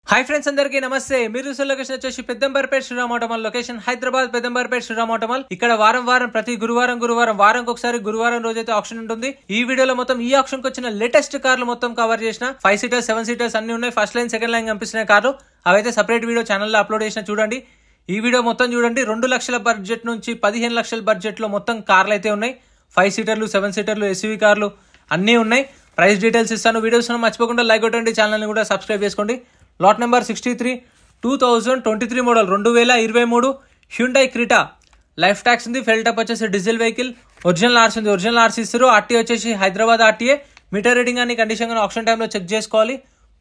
Hi friends अंदर की नमस्ते लोकेशन वे पेद्दंबरपेट श्रीराम ऑटोमल लोकेशन हैदराबाद पेद्दंबरपेट श्रीराम ऑटोमल इक्कड़ वारं वारं प्रति गुरुवारं वारंకి ఒకసారి గురువారం రోజైతే ఆక్షన్ ఉంటుంది। ఈ వీడియోలో మొత్తం ఈ ఆక్షన్ కి వచ్చిన లేటెస్ట్ కార్లు మొత్తం కవర్ చేసిన 5 సీటర్స్ 7 సీటర్స్ అన్ని ఉన్నాయి। ఫస్ట్ లైన్ సెకండ్ లైన్ కనిపిస్తున్న కార్లు అవైతే సెపరేట్ వీడియో ఛానల్ లో అప్లోడ్ చేసిన చూడండి। ఈ వీడియో మొత్తం చూడండి। 2 లక్షల బడ్జెట్ నుంచి 15 లక్షల బడ్జెట్ లో మొత్తం కార్లు అయితే ఉన్నాయి। 5 సీటర్లు 7 సీటర్లు ఎస్యూవీ కార్లు అన్ని ఉన్నాయి। ప్రైస్ డీటెయిల్స్ ఇస్తాను। వీడియోస్ మర్చిపోకుండా లైక్ కొట్టండి, ఛానల్ ని కూడా సబ్స్క్రైబ్ చేసుకోండి। Lot number 63 2023 model 2023 Hyundai Creta life tax ఉంది। ఫెల్ టప్ వచ్చేసి డీజిల్ వెహికల్, ఒరిజినల్ ఆర్సీ ఉంది, ఒరిజినల్ ఆర్సీ ఇస్తారు। ఆర్టీ వచ్చేసి హైదరాబాద్ ఆర్టీఏ, మీటర్ రీడింగ్ అని కండిషన్ గా ఆప్షన్ టైంలో చెక్ చేసుకోవాలి।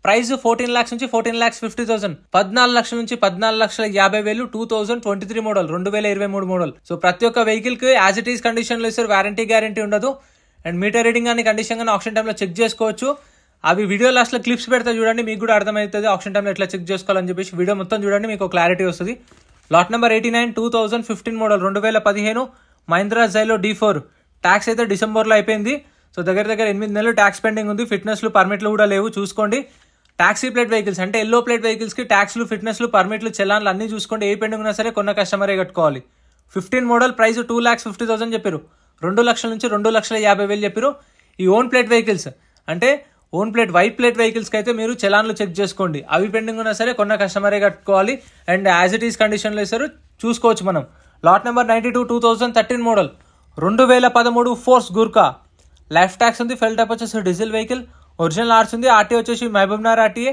ప్రైస్ 14 lakhs నుంచి 14,50,000, 14 లక్షల నుంచి 14,50,000 2023 మోడల్ 2023 మోడల్। సో ప్రతి ఒక్క వెహికల్ కి యాజ్ ఇట్ ఈస్ కండిషన్ లో ఇస్తారు, వారంటీ గ్యారంటీ ఉండదు। అండ్ మీటర్ రీడింగ్ అని కండిషన్ గా ఆప్షన్ టైంలో చెక్ చేసుకోవచ్చు। అవి వీడియో లాస్ట్ లో క్లిప్స్ పెడతా చూడండి, మీకు కూడా అర్థమవుతుంది ఆప్షన్ టైంలో ఎట్లా చెక్ చేసుకోవాలని చెప్పేసి। వీడియో మొత్తం చూడండి, మీకు క్లారిటీ వస్తుంది। Lot number 89 2015 model 2015 Mahindra Xylo D4 tax అయితే డిసెంబర్ లో అయిపోయింది। సో దగ్గర 8 నెలలు ట్యాక్స్ పెండింగ్ ఉంది। ఫిట్నెస్లు పర్మిట్లు కూడా లేవు, చూసుకోండి। టాక్సీ ప్లేట్ వెహికల్స్ అంటే ఎల్లో ప్లేట్ వెహికల్స్ కి ట్యాక్స్లు ఫిట్నెస్లు పర్మిట్లు చలాన్లు అన్ని చూసుకోండి। ఏ పెండింగ్ ఉన్నా సరే కొన్న కస్టమరే కట్టుకోవాలి। 15 మోడల్ ప్రైస్ 2,50,000 చెప్పారు। 2 లక్షల నుంచి 2,50,000 చెప్పారు। ఈ ఓన్ ప్లేట్ వెహికల్స్ అంటే own plate white plate vehicles కి అయితే మీరు చలాన్లు చెక్ చేసుకోండి, అవి పెండింగ్ ఉన్నా సరే కొన్న కస్టమరే కట్టుకోవాలి। And as it is condition లో ఇస్తారు, చూసుకోవచ్చు మనం। Lot number 92 2013 model 2013 force Gurkha life tax ఉంది। ఫెల్ టైప్ వచ్చేసి డీజిల్ వెహికల్, ఒరిజినల్ ఆర్స్ ఉంది। ఆర్టీ వచ్చేసి Mahabubnagar RTA.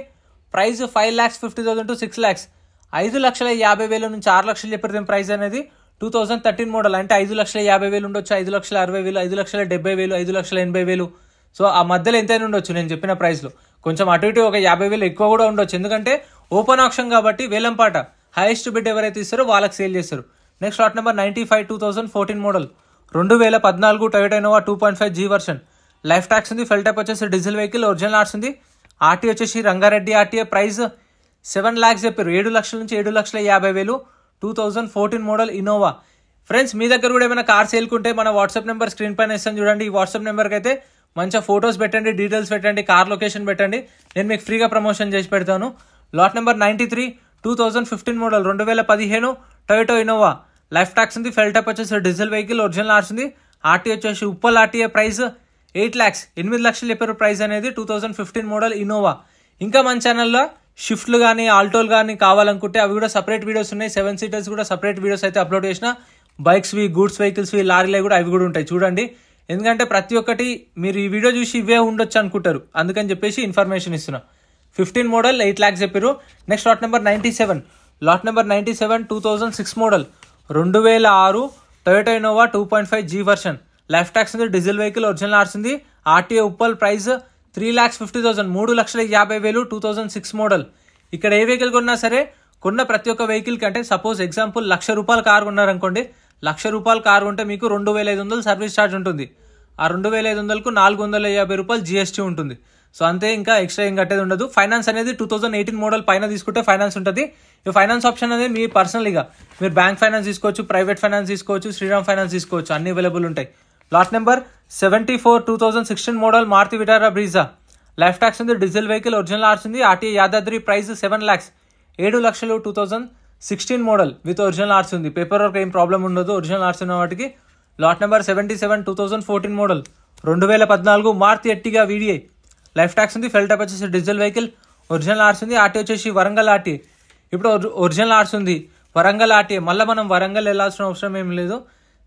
Price 5,50,000 to 6 lakhs, 5,50,000 నుంచి 6 లక్షలు చెప్పారు ప్రైస్ అనేది। 2013 మోడల్ అంటే 5,50,000 ఉండొచ్చు, 5,60,000, 5,70,000, 5,80,000। సో ఆ మధ్యలో ఎంతైనా ఉండొచ్చు నేను చెప్పిన ప్రైస్ లో, కొంచెం అటు ఇటు ఒక 50,000 ఎక్కువ కూడా ఉండొచ్చు, ఎందుకంటే ఓపెన్ ఆప్షన్ కాబట్టి వేలంపాట హైయెస్ట్ బిడ్ ఎవరైతే ఇస్తారో వాళ్ళకి సేల్ చేస్తారు। Next lot number 95 2014 model 2014 Toyota Innova 2.5 G version life tax ఉంది। ఫెల్ టైప్ వచ్చేసి డీజిల్ వెహికల్, ఒరిజినల్ ఆర్ట్స్ ఉంది। ఆర్టీ వచ్చేసి రంగారెడ్డి ఆర్టీఏ। ప్రైస్ 7 lakhs చెప్పారు, 7 లక్షల నుంచి 7,50,000 2014 మోడల్ ఇన్నోవా। ఫ్రెండ్స్ మీ దగ్గర కూడా ఏమైనా కార్ సేల్కుంటే మన వాట్సాప్ నెంబర్ స్క్రీన్ పైన ఇస్తాను చూడండి। ఈ వాట్సాప్ నెంబర్కి అయితే మంచిగా ఫొటోస్ పెట్టండి, డీటెయిల్స్ పెట్టండి, కార్ లొకేషన్ పెట్టండి, నేను మీకు ఫ్రీగా ప్రమోషన్ చేసి పెడతాను। Lot number 93 2015 model 2015 Toyota Innova life tax ఉంది। ఫెల్ టైప్ వచ్చేసి డీజిల్ వెహికల్, ఒరిజినల్ ఆర్ట్స్ ఉంది। ఆర్టీ వచ్చేసి ఉప్పల్ ఆర్టీఏ। ప్రైస్ 8 lakhs, 8 లక్షలు చెప్పారు ప్రైస్ అనేది 2015 మోడల్ ఇన్నోవా। ఇంకా మన ఛానల్లో షిఫ్ట్లు కానీ ఆల్టోలు కానీ కావాలనుకుంటే అవి కూడా సపరేట్ వీడియోస్ ఉన్నాయి। 7 సీటర్స్ కూడా సపరేట్ వీడియోస్ అయితే అప్లోడ్ చేసిన, బైక్స్వి, గూడ్స్ వెహికల్స్వి, లారీలే కూడా అవి కూడా ఉంటాయి చూడండి। ఎందుకంటే ప్రతి ఒక్కటి మీరు ఈ వీడియో చూసి ఇవే ఉండొచ్చు అనుకుంటారు, అందుకని చెప్పేసి ఇన్ఫర్మేషన్ ఇస్తున్నా। 15 మోడల్ 8 lakhs చెప్పారు। Next lot number 97 2006 model 2006 Toyota Innova 2.5 G version life tax ఉంది। డీజిల్ వెహికల్, ఒరిజినల్ ఆర్ట్స్ ఉంది। ఆర్టీఏ ఉప్పల్। ప్రైస్ 3,50,000, 3,50,000 2006 మోడల్। ఇక్కడ ఏ వెహికల్ కొన్నా సరే కొన్న ప్రతి ఒక్క వెహికల్ కంటే సపోజ్ ఎగ్జాంపుల్ ₹1,00,000 కార్ కొన్నారనుకోండి, ₹1,00,000 కార్ ఉంటే మీకు 2,500 సర్వీస్ ఛార్జ్ ఉంటుంది। ఆ 2,500కు ₹450 GST ఉంటుంది। సో అంతే, ఇంకా ఎక్స్ట్రా ఏం కట్టేది ఉండదు। ఫైనాన్స్ అనేది 2018 మోడల్ పైన తీసుకుంటే ఫైనాన్స్ ఉంటుంది। ఈ ఫైనాన్స్ ఆప్షన్ అనేది మీ పర్సనల్గా మీరు బ్యాంక్ ఫైనాన్స్ తీసుకోవచ్చు, ప్రైవేట్ ఫైనాన్స్ తీసుకోవచ్చు, శ్రీరామ్ ఫైనాన్స్ తీసుకోవచ్చు, అన్ని అవైలబుల్ ఉంటాయి। Lot number 74 2016 model Maruti Vitara Brezza life tax ఉంది। డీజిల్ వెహికల్, ఒరిజినల్ ఆర్ట్స్ ఉంది। ఆర్టీఏ యాదాద్రి। ప్రైస్ 7 lakhs, 7 లక్షలు 2016 మోడల్ విత్ ఒరిజినల్ ఆర్ట్స్ ఉంది। పేపర్ వర్క్ ఏం ప్రాబ్లం ఉండదు ఒరిజినల్ ఆర్ట్స్ ఉన్న వాటికి। Lot number 77 2014 model 2014 Maruti Ertiga VDI life tax ఉంది। ఫెల్ టైప్ వచ్చేసి డీజిల్ వెహికల్, ఒరిజినల్ ఆర్ట్స్ ఉంది। ఆర్టీ వచ్చేసి వరంగల్ ఆర్టీఏ। ఇప్పుడు ఒరిజినల్ ఆర్ట్స్ ఉంది, వరంగల్ ఆర్టీఏ। మళ్ళీ మనం వరంగల్ వెళ్ళాల్సిన అవసరం ఏం లేదు।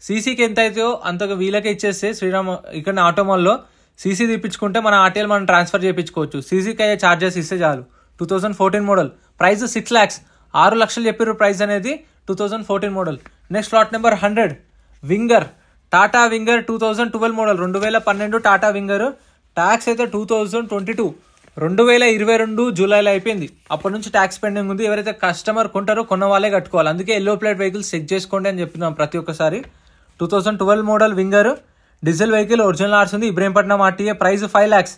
సీసీకి ఎంత అవుతాయో అంతగా వీళ్ళకే ఇచ్చేస్తే శ్రీరామ్ ఇక్కడ ఆటోమాల్లో సీసీ తీపించుకుంటే మన ఆర్టీఎల్ మనం ట్రాన్స్ఫర్ చేయించుకోవచ్చు। సీసీకి అయ్యే ఛార్జెస్ ఇస్తే చాలు। 2014 మోడల్ ప్రైస్ 6 lakhs, 6 లక్షలు చెప్పారు ప్రైస్ అనేది 2014 model. Next lot number 100 winger Tata winger 2012 model 2012 Tata winger. Tax అయితే 2022 జూలైలో అయిపోయింది, అప్పటి నుంచి ట్యాక్స్ పెండింగ్ ఉంది। ఎవరైతే కస్టమర్ కొంటారో కొన్న వాళ్ళే కట్టుకోవాలి, అందుకే ఎల్లో ప్లేట్ వెహికల్స్ చెక్ చేసుకోండి అని చెప్తున్నాం ప్రతి ఒక్కసారి। 2012 model winger, diesel vehicle, original arts ఉంది। ఇబ్రహీంపట్నం ఆర్టీఏ। ప్రైస్ 5 lakhs,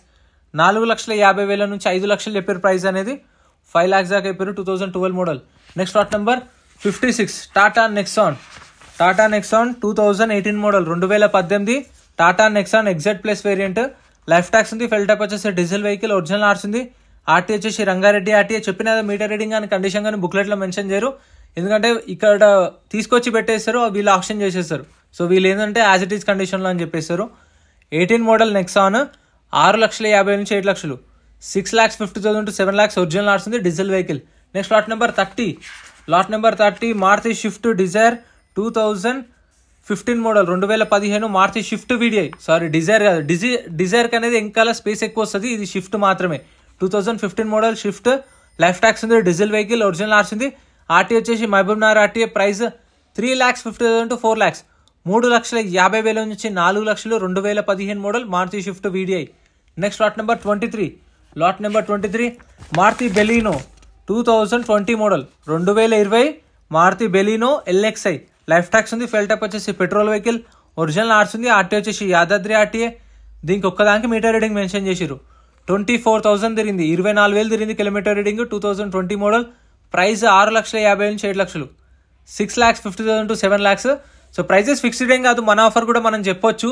4,50,000 నుంచి 5 లక్షలు చెప్పారు ప్రైస్ అనేది। 5 lakhs దాకా చెప్పారు 2012 model. Next lot number 56 Tata Nexon 2018 model 2018 Tata Nexon exact plus variant life tax ఉంది। ఫెల్ టైప్ వచ్చేసి డీజిల్ వెహికల్, ఒరిజినల్ ఆర్ట్స్ ఉంది। ఆర్టీ వచ్చేసి రంగారెడ్డి ఆర్టీఏ. చెప్పిన మీటర్ రీడింగ్ అని కండిషన్ కానీ బుక్లెట్లో మెన్షన్ చేయరు, ఎందుకంటే ఇక్కడ తీసుకొచ్చి పెట్టేస్తారు, వీళ్ళు ఆప్షన్ చేసేస్తారు. సో వీళ్ళు ఏంటంటే యాజ్ ఇట్ ఈస్ కండిషన్లో అని చెప్పేస్తారు. 18 మోడల్ నెక్సాన్ 6,50,000 నుంచి 7 లక్షలు, 6,50,000 to 7 lakhs ఒరిజినల్ ఆర్ట్స్ ఉంది, diesel vehicle. Next lot number 30 Maruti Swift Dzire 2015 model 2015 Maruti Swift VDI. Sorry Dzire కాదు, డిజైర్కి అనేది ఇంకా స్పేస్ ఎక్కువ వస్తుంది, ఇది షిఫ్ట్ మాత్రమే. 2015 మోడల్ షిఫ్ట్, లైఫ్ ట్యాక్స్ ఉంది, డీజిల్ వెహికల్, ఒరిజినల్ ఆర్ట్స్ ఉంది. ఆర్టీ వచ్చేసి Mahabubnagar RTA. Price 3,50,000 to 4 lakhs, 3,50,000 నుంచి 4 లక్షలు, 2015 model Maruti Swift VDI. Next lot number 23 Maruti Baleno 2020 model 2020 Maruti Baleno LXI. Life tax ఉంది, ఫెల్ ట్యాప్ వచ్చేసి పెట్రోల్ వెహికల్, ఒరిజినల్ ఆర్ట్స్ ఉంది. RT వచ్చేసి Yadadri RTA. దీనికి ఒక్కదానికి మీటర్ రీడింగ్ మెన్షన్ చేసిరు. 24,000 తిరిగింది, 24,000 తిరిగింది కిలోమీటర్ రీడింగ్. 2020 మోడల్. ప్రైస్ 6,50,000 నుంచి 7 లక్షలు, 6,50,000 to 7 lakhs. So prices fixed ఏం కాదు, మన ఆఫర్ కూడా మనం చెప్పొచ్చు.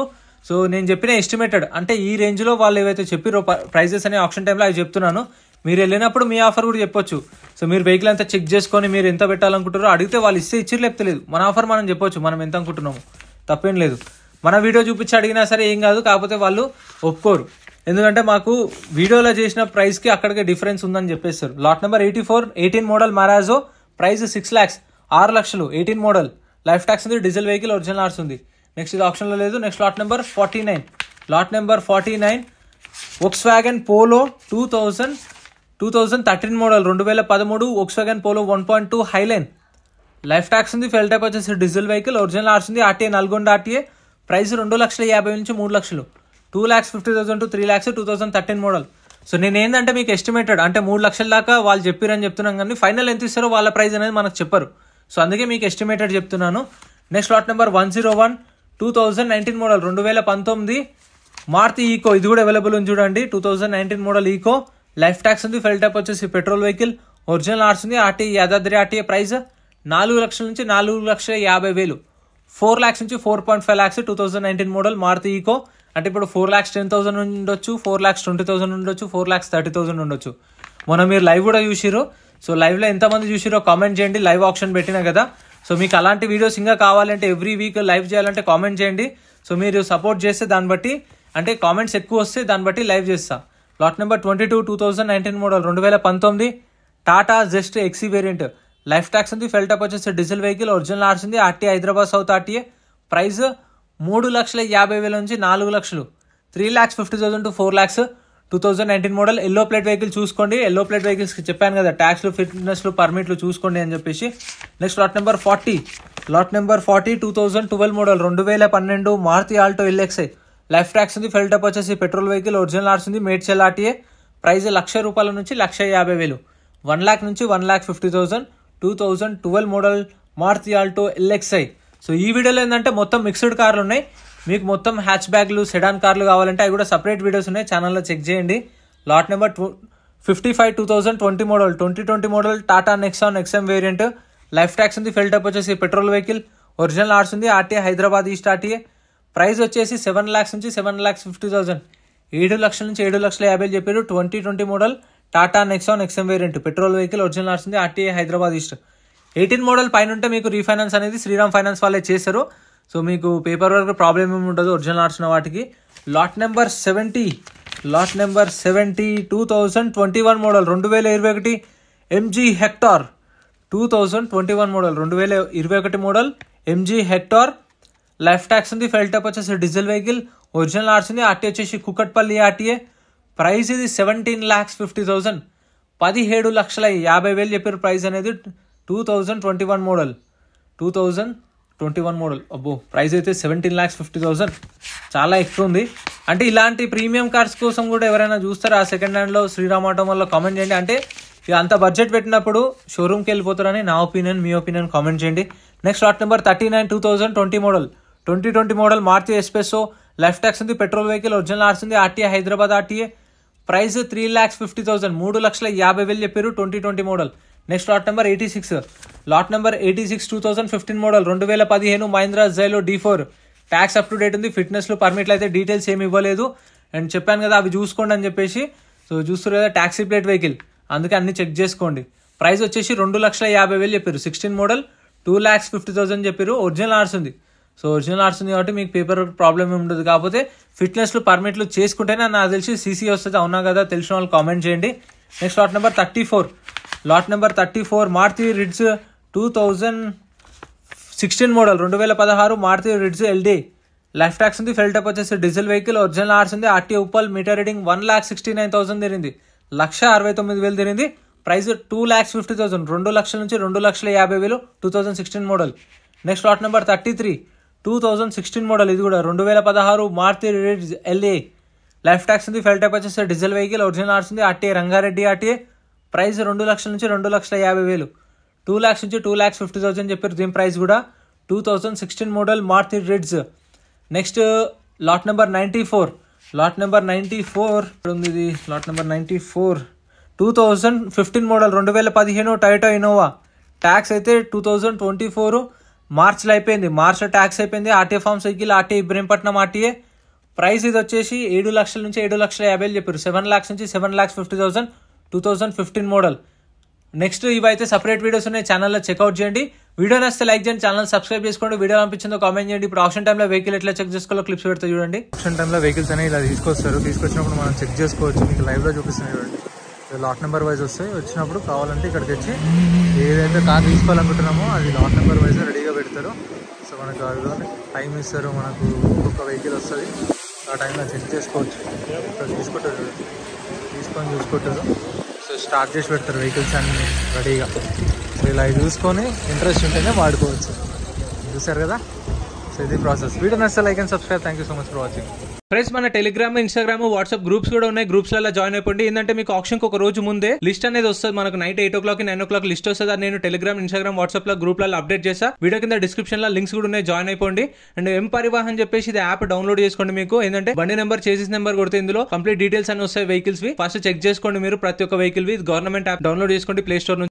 సో నేను చెప్పిన ఎస్టిమేటెడ్ అంటే ఈ రేంజ్లో వాళ్ళు ఏవైతే చెప్పిరో ప్రైజెస్ అనే ఆప్షన్ టైంలో అవి చెప్తున్నాను. మీరు వెళ్ళినప్పుడు మీ ఆఫర్ కూడా చెప్పొచ్చు. సో మీరు వెహికల్ అంతా చెక్ చేసుకొని మీరు ఎంత పెట్టాలనుకుంటారో అడిగితే వాళ్ళు ఇచ్చి లేకపోలేదు, మన ఆఫర్ మనం చెప్పొచ్చు, మనం ఎంత అనుకుంటున్నాము, తప్పేం లేదు. మన వీడియో చూపించి అడిగినా సరే ఏం కాదు, కాకపోతే వాళ్ళు ఒప్పుకోరు, ఎందుకంటే మాకు వీడియోలో చేసిన ప్రైస్కి అక్కడికే డిఫరెన్స్ ఉందని చెప్పేస్తారు. Lot number 18 model Marazzo. Price 6 lakhs, 6 లక్షలు, 18 మోడల్, లైఫ్ ట్యాక్స్ ఉంది, డీజిల్ వెహికల్, ఒరిజినల్ ఆర్ట్స్ ఉంది. నెక్స్ట్ ఇది ఆప్షన్లో లేదు. Next lot number 49 Volkswagen Polo 2013 model 2013 Volkswagen Polo 1.2 Highline, life tax ఉంది, ఫెల్ టైప్ వచ్చేసి డీజిల్ వెహికల్, ఒరిజినల్ ఆర్ట్స్ ఉంది. RTA Nalgonda RTA. Price 2,50,000 నుంచి 3 లక్షలు, 2,50,000 to 3 lakhs, 2013 మోడల్. సో నేను ఏంటంటే మీకు ఎస్టిమేటెడ్ అంటే 3 లక్షల దాకా వాళ్ళు చెప్పారని చెప్తున్నాం, కానీ ఫైనల్ ఎంత ఇస్తారో వాళ్ళ ప్రైస్ అనేది మనకు చెప్పరు. సో అందుకే మీకు ఎస్టిమేటెడ్ చెప్తున్నాను. Next lot number 101 2019 model 2019 Maruti Eeco. ఇది కూడా అవైలబుల్ ఉంది చూడండి. 2019 మోడల్ ఈకో, లైఫ్ ట్యాక్స్ ఉంది, ఫెల్ ట్యాప్ వచ్చేసి పెట్రోల్ వెహికల్, ఒరిజినల్ ఆర్ట్స్ ఉంది. RT Yadadri RTA. ప్రైస్ 4 లక్షల నుంచి 4,50,000, 4 lakhs నుంచి 4.5 lakhs. 2019 model Maruti eco. అంటే ఇప్పుడు 4,10,000 ఉండొచ్చు, 4,20,000 ఉండొచ్చు, 4,30,000 ఉండొచ్చు. మొన్న మీరు లైవ్ కూడా చూసిరు. సో లైవ్లో ఎంతమంది చూసిరో కామెంట్ చేయండి, లైవ్ ఆప్షన్ పెట్టినా కదా. సో మీకు అలాంటి వీడియోస్ ఇంకా కావాలంటే ఎవ్రీ వీక్ లైవ్ చేయాలంటే కామెంట్ చేయండి. సో మీరు సపోర్ట్ చేస్తే దాన్ని బట్టి అంటే కామెంట్స్ ఎక్కువ వస్తే దాన్ని బట్టి లైవ్ చేస్తా. Lot number 22 2019 model 2019 Tata Zest XE variant, life tax ఉంది, ఫెల్ టాప్ వచ్చేసి డీజిల్ వెహికల్, ఒరిజినల్ ఆర్ట్స్ ఉంది. RTA Hyderabad south RTA. Price 3,50,000 నుంచి 4 లక్షలు, 3,50,000 to 4 lakhs. 2019 model yellow plate vehicle చూసుకోండి. ఎల్లో ప్లేట్ వెహికల్స్కి చెప్పాను కదా, ట్యాక్స్లు, ఫిట్నెస్లు, పర్మిట్లు చూసుకోండి అని చెప్పేసి. Next lot number 40 2012 model 2012 Maruti Alto LXI, life tax ఉంది, ఫెల్ టాప్ వచ్చేసి పెట్రోల్ వెహికల్, ఒరిజినల్ ఆర్ట్స్ ఉంది, మేడ్చల్ ఆర్టీఏ. ప్రైస్ ₹1,00,000 నుంచి 1,50,000, 1 lakh నుంచి 1,50,000. 2012 model Maruti Alto LXI. So ఈ వీడియోలో ఏంటంటే మొత్తం మిక్స్డ్ కార్లు ఉన్నాయి. మీకు మొత్తం హ్యాచ్ బ్యాగ్లు, సెడాన్ కార్లు కావాలంటే అవి కూడా సపరేట్ వీడియోస్ ఉన్నాయి, ఛానల్లో చెక్ చేయండి. Lot number 55 2020 model 2020 model Tata Nexon XM variant, life tax ఉంది, ఫెల్ టాప్ వచ్చేసి పెట్రోల్ వెహికల్, ఒరిజినల్ ఆర్ట్స్ ఉంది. RTA Hyderabad east RTA. Price వచ్చేసి 7 lakhs నుంచి 7,50,000, 7 లక్షల నుంచి 7,50,000 చెప్పారు. 2020 model Tata Nexon XM variant, petrol vehicle, original arts ఉంది. RTA Hyderabad east. 18 మోడల్ పైన ఉంటే మీకు రీఫైనాన్స్ అనేది శ్రీరామ్ ఫైనాన్స్ వాళ్ళే చేస్తారు. సో మీకు పేపర్ వర్క్ ప్రాబ్లం ఏమి ఉండదు ఒరిజినల్ ఆర్ట్స్ ఉన్న వాటికి. Lot number 70 2021 model 2021 MG hectare, 2021 model 2021 model MG hectare, life tax ఉంది, ఫెల్ టాప్ వచ్చేసి డీజిల్ వెహికల్, ఒరిజినల్ ఆర్ట్స్ ఉంది. ఆర్టీ వచ్చేసి కుకట్పల్లి ఆర్టీఏ. ప్రైస్ ఇది 17,50,000, 17,50,000 చెప్పారు ప్రైస్ అనేది. 2021 మోడల్ అబ్బో, ప్రైస్ అయితే 17,50,000, చాలా ఎక్కువ ఉంది. అంటే ఇలాంటి ప్రీమియం కార్స్ కోసం కూడా ఎవరైనా చూస్తారా సెకండ్ హ్యాండ్లో శ్రీరామ్ ఆటోమోల్లో కామెంట్ చేయండి. అంటే ఇక అంత బడ్జెట్ పెట్టినప్పుడు షోరూమ్కి వెళ్ళిపోతారని నా ఒపీనియన్, మీ ఒపీనియన్ కామెంట్ చేయండి. Next lot number 39 2020 model 2020 model Maruti Spresso, life tax ఉంది, పెట్రోల్ వెహికల్, ఒరిజినల్ ఆర్ట్స్ ఉంది. RTA Hyderabad RTA. ప్రైస్ 3,50,000, 3,50,000 చెప్పారు. 2020 model. Next lot number 86 2015 model 2015 Mahindra Xylo D4, tax up to date ఉంది, ఫిట్నెస్లు, పర్మిట్లు అయితే డీటెయిల్స్ ఏమి ఇవ్వలేదు. అండ్ చెప్పాను కదా అవి చూసుకోండి అని చెప్పేసి. సో చూస్తారు కదా ట్యాక్సీ ప్లేట్ వెహికల్, అందుకే అన్ని చెక్ చేసుకోండి. ప్రైస్ వచ్చేసి 2,50,000 చెప్పారు. 16 మోడల్ 2,50,000 చెప్పారు. ఒరిజినల్ ఆర్స్ ఉంది. సో ఒరిజినల్ ఆర్స్ ఉంది కాబట్టి మీకు పేపర్ ప్రాబ్లం ఏమి ఉండదు. కాకపోతే ఫిట్నెస్లు పర్మిట్లు చేసుకుంటేనే నాకు తెలిసి సీసీ వస్తుంది. అవునా కదా, తెలిసిన వాళ్ళు కామెంట్ చేయండి. Next lot number 34 Maruti Ritz 2016 model 2016 Maruti Ritz LD. Life tax ఉంది. ఫెల్ టైప్ వచ్చేసి డీజిల్ వెహికల్. ఒరిజినల్ ఆర్స్ ఉంది. ఆర్టీఓ ఉప్పల్. మీటర్ రీడింగ్ 1,69,000 తిరిగింది. 1,69,000 తిరిగింది. ప్రైస్ 2,50,000. 2 లక్షల నుంచి 2,50,000 2016 model. Next lot number 33 2016 model. ఇది కూడా 2016 Maruti Ritz LA. Life tax ఉంది. ఫెల్ టైప్ వచ్చేసి డీజిల్ వెహికల్. ఒరిజినల్ ఆర్స్ ఉంది. RTA Rangareddy RTA. ప్రైస్ 2 లక్షల నుంచి 2,50,000. 2 lakhs నుంచి 2,50,000 చెప్పారు. దీని ప్రైస్ కూడా 2016 model Maruti Ritz. Next lot number 94 ఉంది. ఇది lot number 94 2015 model 2015 Toyota Innova. Tax అయితే 2024 మార్చ్లో అయిపోయింది. మార్చ్లో ట్యాక్స్ అయిపోయింది. RTA forms vehicle. RTA Ibrahimpatnam RTA. Price ఇది వచ్చేసి 7 లక్షల నుంచి 7,50,000 చెప్పారు. 7 lakhs నుంచి 7,50,000 2015 మోడల్. నెక్స్ట్ ఇవైతే సపరేట్ వీడియోస్ ఉన్నాయి, ఛానల్లో చెక్అవుట్ చేయండి. వీడియో నచ్చితే లైక్ చేయండి, ఛానల్ సబ్స్క్రైబ్ చేసుకోండి. వీడియో అనిపించిందో కామెంట్ చేయండి. ఇప్పుడు ఆప్షన్ టైంలో వెహికల్ ఎట్లా చెక్ చేసుకోవాలో క్లిప్స్ పెడతా చూడండి. ఆప్షన్ టైంలో వెహికల్స్ అనేవి ఇలా తీసుకొచ్చినప్పుడు మనం చెక్ చేసుకోవచ్చు. మీకు లైవ్లో చూపిస్తున్నాయి చూడండి. లాట్ నెంబర్ వైజ్ వస్తాయి. వచ్చినప్పుడు కావాలంటే ఇక్కడ తెచ్చి ఏదైతే కార్ తీసుకోవాలనుకుంటున్నామో అది లాట్ నెంబర్ వైజ్ రెడీగా పెడతారు. సో మనకు అదిలో టైం ఇస్తారు. మనకు ఒక్కొక్క వెహికల్ వస్తుంది. ఆ టైంలో చెక్ చేసుకోవచ్చు. ఇక్కడ తీసుకొని చూసుకుంటారు. సో స్టార్ట్ చేసి పెడతారు వెహికల్స్ అన్ని రెడీగా. సో ఇలా చూసుకొని ఇంట్రెస్ట్ ఉంటేనే వాడుకోవచ్చు. చూసారు కదా, సో ఇది ప్రాసెస్. వీడియో నచ్చితే like and subscribe. Thank you so much for watching. Friends, మన టెలిగ్రామ్, ఇన్స్టాగ్రామ్, వాట్సాప్ గ్రూప్స్ కూడా ఉన్నాయి. గ్రూప్స్లలో జాయిన్ అయిపోండి. ఏంటంటే మీకు ఆప్షన్కి ఒక రోజు ముందే లిస్ట్ అనేది వస్తుంది. మనకు నైట్ 8 o'clock 9 o'clock లిస్ట్ వస్తుంది. అది నేను టెలిగ్రామ్, ఇన్స్టాగ్రామ్, వాట్సాప్ లో గ్రూప్లలో అప్డేట్ చేస్తా. వీడియో కింద డిస్క్రిప్షన్ లో లింక్స్ కూడా ఉన్నాయి, జాయిన్ అయిపోండి. అండ్ ఎం పరివాహన్ చెప్పేసి ఇది యాప్ డౌన్లోడ్ చేసుకోండి. మీకు ఏంటంటే బండి నెంబర్, చేసిస్ నెంబర్ కొడితే ఇందులో కంప్లీట్ డీటెయిల్స్ అని వస్తాయి వెహికల్స్ వి. ఫస్ట్ చెక్ చేసుకోండి మీరు ప్రతి ఒక్క వెహికల్ వి. గవర్నమెంట్ యాప్ డౌన్లోడ్ చేసుకోండి ప్లే స్టోర్ నుంచి.